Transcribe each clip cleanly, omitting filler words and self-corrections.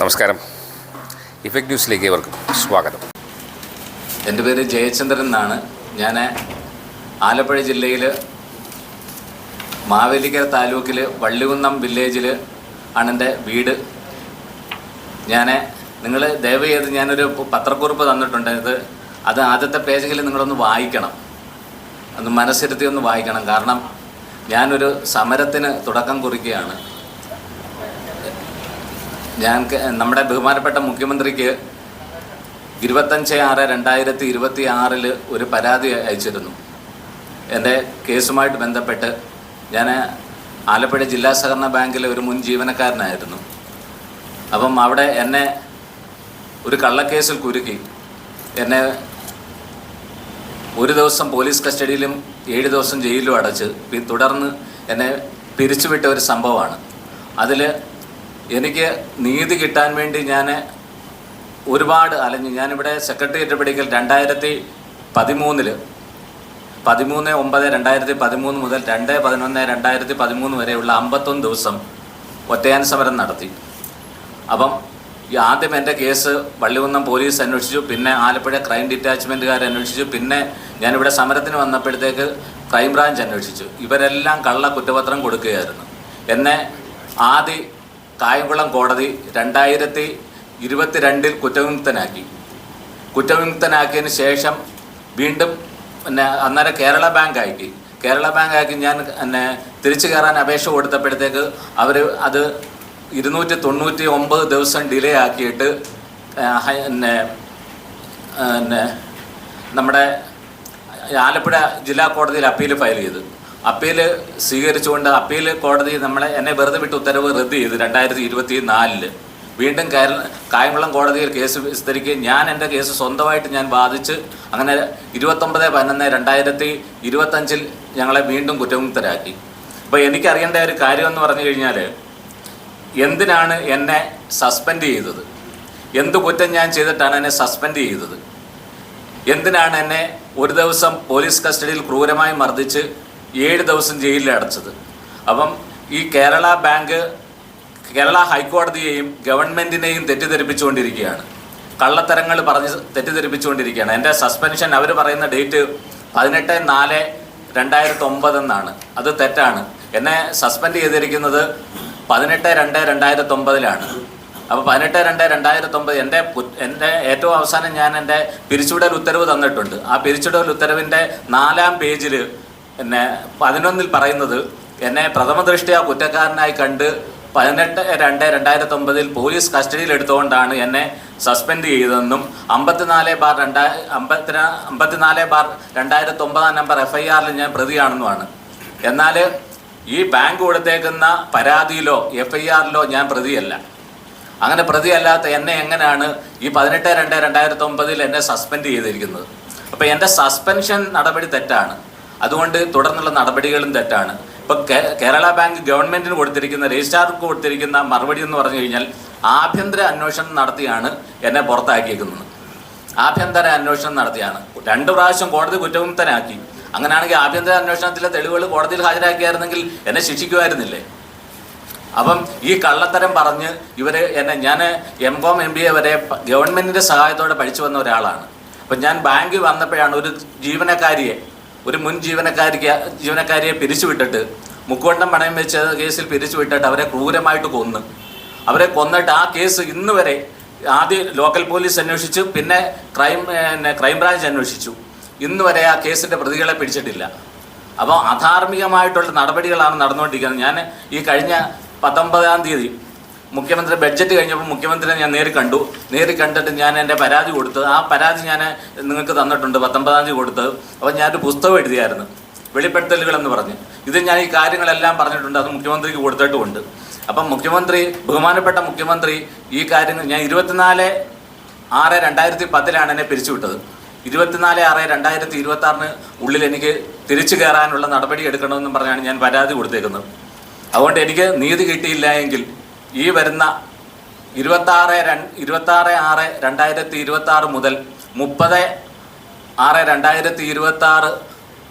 നമസ്കാരം. ഇഫക്റ്റ് ന്യൂസിലേക്ക് ഇവർക്കും സ്വാഗതം. എൻ്റെ പേര് ജയചന്ദ്രൻ എന്നാണ്. ഞാൻ ആലപ്പുഴ ജില്ലയിൽ മാവേലിക്കര താലൂക്കിൽ വള്ളികുന്നം വില്ലേജിൽ ആണ് എൻ്റെ വീട്. നിങ്ങൾ ദയവ് ചെയ്ത് ഞാനൊരു പത്രക്കുറിപ്പ് തന്നിട്ടുണ്ട്. അത് ആദ്യത്തെ പേജെങ്കിലും നിങ്ങളൊന്ന് വായിക്കണം, ഒന്ന് മനസ്സിരുത്തി ഒന്ന് വായിക്കണം. കാരണം ഞാനൊരു സമരത്തിന് തുടക്കം കുറിക്കുകയാണ്. നമ്മുടെ ബഹുമാനപ്പെട്ട മുഖ്യമന്ത്രിക്ക് 25/6/2026 ഒരു പരാതി അയച്ചിരുന്നു. എൻ്റെ കേസുമായിട്ട് ബന്ധപ്പെട്ട് ഞാൻ ആലപ്പുഴ ജില്ലാ സഹകരണ ബാങ്കിലെ ഒരു മുൻ ജീവനക്കാരനായിരുന്നു. അപ്പം അവിടെ എന്നെ ഒരു കള്ളക്കേസിൽ കുരുക്കി എന്നെ ഒരു ദിവസം പോലീസ് കസ്റ്റഡിയിലും 7 ദിവസം ജയിലിലും അടച്ച് തുടർന്ന് എന്നെ പിരിച്ചുവിട്ട ഒരു സംഭവമാണ്. അതിൽ എനിക്ക് നീതി കിട്ടാൻ വേണ്ടി ഞാൻ ഒരുപാട് അലഞ്ഞു. ഞാനിവിടെ സെക്രട്ടേറിയറ്റ് പഠിക്കൽ 2013 13/9/2013 മുതൽ 2/11/2013 വരെയുള്ള 51 ദിവസം ഒറ്റയാൻ സമരം നടത്തി. അപ്പം ആദ്യം എൻ്റെ കേസ് വള്ളികുന്നം പോലീസ് അന്വേഷിച്ചു, പിന്നെ ആലപ്പുഴ ക്രൈം ഡിറ്റാച്ച്മെൻറ്റുകാർ അന്വേഷിച്ചു, പിന്നെ ഞാനിവിടെ സമരത്തിന് വന്നപ്പോഴത്തേക്ക് ക്രൈംബ്രാഞ്ച് അന്വേഷിച്ചു. ഇവരെല്ലാം കള്ള കുറ്റപത്രം കൊടുക്കുകയായിരുന്നു. എന്നെ ആദ്യ കായംകുളം കോടതി 2022 കുറ്റവിമുക്തനാക്കിയതിന് ശേഷം വീണ്ടും അന്നേരം കേരള ബാങ്ക് ആക്കി ഞാൻ തിരിച്ചു കയറാൻ അപേക്ഷ കൊടുത്തപ്പോഴത്തേക്ക് അവർ അത് 299 ദിവസം ഡിലേ ആക്കിയിട്ട് നമ്മുടെ ആലപ്പുഴ ജില്ലാ കോടതിയിൽ അപ്പീൽ ഫയൽ ചെയ്തു. അപ്പീൽ സ്വീകരിച്ചുകൊണ്ട് അപ്പീൽ കോടതി എന്നെ വെറുതെ വിട്ട് ഉത്തരവ് റദ്ദ് ചെയ്തു 2024. വീണ്ടും കായംകുളം കോടതിയിൽ കേസ് വിസ്തരിക്കുകയും ഞാൻ എൻ്റെ കേസ് സ്വന്തമായിട്ട് ഞാൻ വാദിച്ച് അങ്ങനെ 29/11/2025 ഞങ്ങളെ വീണ്ടും കുറ്റമുക്തരാക്കി. അപ്പോൾ എനിക്കറിയേണ്ട ഒരു കാര്യമെന്ന് പറഞ്ഞു കഴിഞ്ഞാൽ, എന്തിനാണ് എന്നെ സസ്പെൻഡ് ചെയ്തത്? എന്ത് കുറ്റം ഞാൻ ചെയ്തിട്ടാണ് എന്നെ സസ്പെൻഡ് ചെയ്തത്? എന്തിനാണ് എന്നെ ഒരു ദിവസം പോലീസ് കസ്റ്റഡിയിൽ ക്രൂരമായി മർദ്ദിച്ച് 7 ദിവസം ജയിലിൽ അടച്ചത്? അപ്പം ഈ കേരള ഹൈക്കോടതിയെയും ഗവൺമെൻറ്റിനെയും തെറ്റിദ്ധരിപ്പിച്ചുകൊണ്ടിരിക്കുകയാണ്, കള്ളത്തരങ്ങൾ പറഞ്ഞ് തെറ്റിദ്ധരിപ്പിച്ചുകൊണ്ടിരിക്കുകയാണ്. എൻ്റെ സസ്പെൻഷൻ അവർ പറയുന്ന ഡേറ്റ് 18/4/2009 എന്നാണ്. അത് തെറ്റാണ്. എന്നെ സസ്പെൻഡ് ചെയ്തിരിക്കുന്നത് 18/2/2009 അപ്പോൾ 18/2/2009 എൻ്റെ ഏറ്റവും അവസാനം ഞാൻ എൻ്റെ പിരിച്ചുവിടൽ ഉത്തരവ് തന്നിട്ടുണ്ട്. ആ പിരിച്ചുവിടൽ ഉത്തരവിൻ്റെ 4-ാം പേജിൽ 11 പറയുന്നത് എന്നെ പ്രഥമ ദൃഷ്ട്യാ കുറ്റക്കാരനായി കണ്ട് 18/2/2009 പോലീസ് കസ്റ്റഡിയിൽ എടുത്തുകൊണ്ടാണ് എന്നെ സസ്പെൻഡ് ചെയ്തതെന്നും 54/2009 നമ്പർ FIR ഞാൻ പ്രതിയാണെന്നുമാണ്. എന്നാൽ ഈ ബാങ്ക് കൊടുത്തേക്കുന്ന പരാതിയിലോ FIR ഞാൻ പ്രതിയല്ല. അങ്ങനെ പ്രതിയല്ലാത്ത എന്നെ എങ്ങനെയാണ് ഈ 18/2/2009 എന്നെ സസ്പെൻഡ് ചെയ്തിരിക്കുന്നത്? അപ്പോൾ എൻ്റെ സസ്പെൻഷൻ നടപടി തെറ്റാണ്. അതുകൊണ്ട് തുടർന്നുള്ള നടപടികളും തെറ്റാണ്. ഇപ്പോൾ കേരള ബാങ്ക് ഗവൺമെൻറ്റിന് കൊടുത്തിരിക്കുന്ന, രജിസ്ട്രാർക്ക് കൊടുത്തിരിക്കുന്ന മറുപടി എന്ന് പറഞ്ഞു കഴിഞ്ഞാൽ ആഭ്യന്തര അന്വേഷണം നടത്തിയാണ് എന്നെ പുറത്താക്കിയിരിക്കുന്നത്. ആഭ്യന്തര അന്വേഷണം നടത്തിയാണ്. 2 പ്രാവശ്യം കോടതി കുറ്റവിമുക്തനാക്കി. അങ്ങനെയാണെങ്കിൽ ആഭ്യന്തര അന്വേഷണത്തിലെ തെളിവുകൾ കോടതിയിൽ ഹാജരാക്കിയായിരുന്നെങ്കിൽ എന്നെ ശിക്ഷിക്കുമായിരുന്നില്ലേ? അപ്പം ഈ കള്ളത്തരം പറഞ്ഞ് ഞാൻ M.Com MBA വരെ ഗവൺമെൻറ്റിൻ്റെ സഹായത്തോടെ പഠിച്ചു വന്ന ഒരാളാണ്. അപ്പം ഞാൻ ബാങ്കിൽ വന്നപ്പോഴാണ് ഒരു മുൻ ജീവനക്കാരിയെ പിരിച്ചുവിട്ടിട്ട്, മുക്കുവണ്ടം പണയം വെച്ച കേസിൽ പിരിച്ചുവിട്ടിട്ട് അവരെ ക്രൂരമായിട്ട് കൊന്നിട്ട് ആ കേസ് ഇന്ന് വരെ ആദ്യം ലോക്കൽ പോലീസ് അന്വേഷിച്ചു, പിന്നെ ക്രൈംബ്രാഞ്ച് അന്വേഷിച്ചു. ഇന്ന് വരെ ആ കേസിൻ്റെ പ്രതികളെ പിടിച്ചിട്ടില്ല. അപ്പോൾ അധാർമികമായിട്ടുള്ള നടപടികളാണ് നടന്നുകൊണ്ടിരിക്കുന്നത്. ഞാൻ ഈ കഴിഞ്ഞ 19-ാം തീയതി മുഖ്യമന്ത്രി ബഡ്ജറ്റ് കഴിഞ്ഞപ്പോൾ മുഖ്യമന്ത്രിയെ ഞാൻ നേരിൽ കണ്ടിട്ട് ഞാൻ എൻ്റെ പരാതി കൊടുത്ത്, ആ പരാതി ഞാൻ നിങ്ങൾക്ക് തന്നിട്ടുണ്ട് 19-ാം തീയതി കൊടുത്ത്. അപ്പോൾ ഞാനൊരു പുസ്തകം എഴുതിയായിരുന്നു, വെളിപ്പെടുത്തലുകളെന്ന് പറഞ്ഞ്. ഇത് ഞാൻ ഈ കാര്യങ്ങളെല്ലാം പറഞ്ഞിട്ടുണ്ട്, അത് മുഖ്യമന്ത്രിക്ക് കൊടുത്തിട്ടുമുണ്ട്. അപ്പം ബഹുമാനപ്പെട്ട മുഖ്യമന്ത്രി ഈ കാര്യങ്ങൾ ഞാൻ 24/6/2010 എന്നെ പിരിച്ചുവിട്ടത്. 24/6/2026 ഉള്ളിൽ എനിക്ക് തിരിച്ചു കയറാനുള്ള നടപടി എടുക്കണമെന്നും പറഞ്ഞാണ് ഞാൻ പരാതി കൊടുത്തേക്കുന്നത്. അതുകൊണ്ട് എനിക്ക് നീതി കിട്ടിയില്ല എങ്കിൽ ഈ വരുന്ന 26/6/2026 മുതൽ 30/6/2026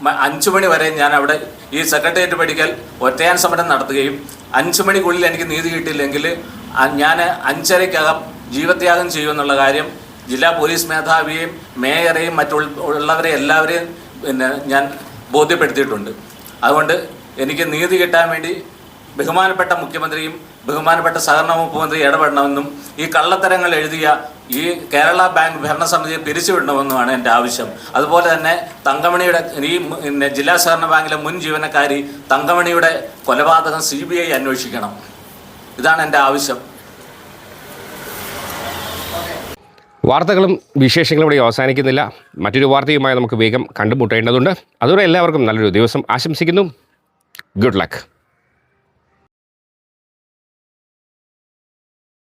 5 മണി വരെ ഞാൻ അവിടെ ഈ സെക്രട്ടേറിയറ്റ് പഠിക്കൽ ഒറ്റയാൻ സമരം നടത്തുകയും 5 മണിക്കുള്ളിൽ എനിക്ക് നീതി കിട്ടിയില്ലെങ്കിൽ ഞാൻ 5:30-കകം ജീവത്യാഗം ചെയ്യുമെന്നുള്ള കാര്യം ജില്ലാ പോലീസ് മേധാവിയെയും മേയറെയും മറ്റുള്ളവരെ എല്ലാവരെയും ഞാൻ ബോധ്യപ്പെടുത്തിയിട്ടുണ്ട്. അതുകൊണ്ട് എനിക്ക് നീതി കിട്ടാൻ വേണ്ടി ബഹുമാനപ്പെട്ട മുഖ്യമന്ത്രിയും ബഹുമാനപ്പെട്ട സഹകരണ വകുപ്പ് മന്ത്രി ഇടപെടണമെന്നും ഈ കള്ളത്തരങ്ങൾ എഴുതിയ ഈ കേരള ബാങ്ക് ഭരണസമിതിയെ പിരിച്ചുവിടണമെന്നുമാണ് എൻ്റെ ആവശ്യം. അതുപോലെ തന്നെ തങ്കമണിയുടെ ഈ ജില്ലാ സഹകരണ ബാങ്കിലെ മുൻ ജീവനക്കാരി തങ്കമണിയുടെ കൊലപാതകം CBI അന്വേഷിക്കണം. ഇതാണ് എൻ്റെ ആവശ്യം. വാർത്തകളും വിശേഷങ്ങളും ഇവിടെ അവസാനിക്കുന്നില്ല. മറ്റൊരു വാർത്തയുമായി നമുക്ക് വേഗം കണ്ടുമുട്ടേണ്ടതുണ്ട്. അതുവരെ എല്ലാവർക്കും നല്ലൊരു ദിവസം ആശംസിക്കുന്നു. Good luck.